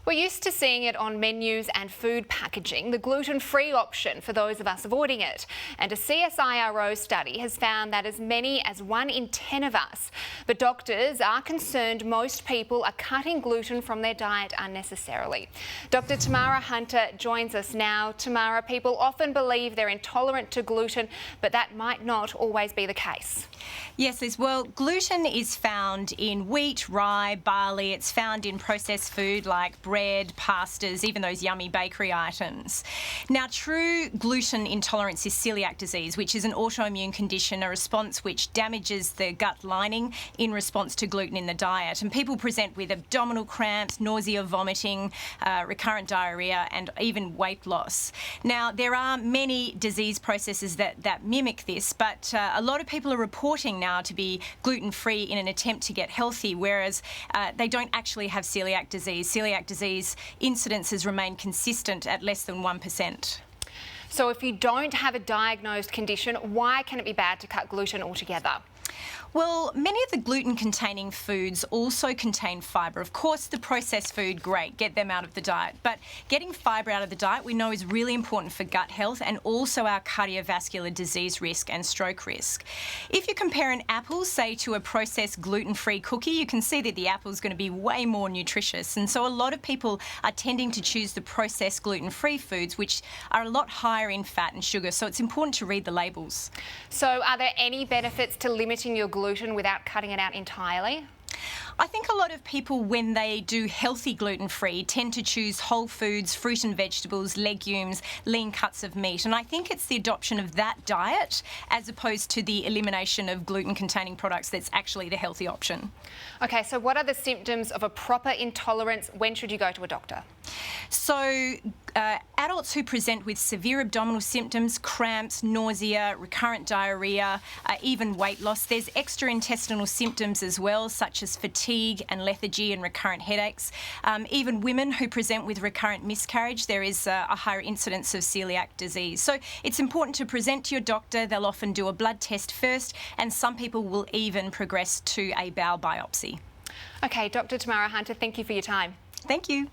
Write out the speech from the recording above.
We're used to seeing it on menus and food packaging, the gluten-free option for those of us avoiding it. And a CSIRO study has found that as many as 1 in 10 of us. But doctors are concerned most people are cutting gluten from their diet unnecessarily. Dr. Tamara Hunter joins us now. Tamara, people often believe they're intolerant to gluten, but that might not always be the case. Yes, Liz. Well, gluten is found in wheat, rye, barley. It's found in processed food like bread, pastas, even those yummy bakery items. Now, true gluten intolerance is celiac disease, which is an autoimmune condition, a response which damages the gut lining in response to gluten in the diet. And people present with abdominal cramps, nausea, vomiting, recurrent diarrhea, and even weight loss. Now, there are many disease processes that mimic this, but a lot of people are reporting now to be gluten-free in an attempt to get healthy, whereas they don't actually have celiac disease. Celiac disease incidences remain consistent at less than 1%. So if you don't have a diagnosed condition, why can it be bad to cut gluten altogether? Well, many of the gluten-containing foods also contain fibre. Of course, the processed food, great, get them out of the diet. But getting fibre out of the diet we know is really important for gut health and also our cardiovascular disease risk and stroke risk. If you compare an apple, say, to a processed gluten-free cookie, you can see that the apple is going to be way more nutritious. And so a lot of people are tending to choose the processed gluten-free foods, which are a lot higher in fat and sugar. So it's important to read the labels. So are there any benefits to limiting your gluten without cutting it out entirely? I think a lot of people, when they do healthy gluten-free, tend to choose whole foods, fruit and vegetables, legumes, lean cuts of meat. And I think it's the adoption of that diet as opposed to the elimination of gluten-containing products that's actually the healthy option. Okay, so what are the symptoms of a proper intolerance? When should you go to a doctor? So adults who present with severe abdominal symptoms, cramps, nausea, recurrent diarrhea, even weight loss. There's extraintestinal symptoms as well, such as fatigue and lethargy and recurrent headaches. Even women who present with recurrent miscarriage, there is a higher incidence of celiac disease. So it's important to present to your doctor. They'll often do a blood test first, and some people will even progress to a bowel biopsy. Okay, Dr. Tamara Hunter, thank you for your time. Thank you.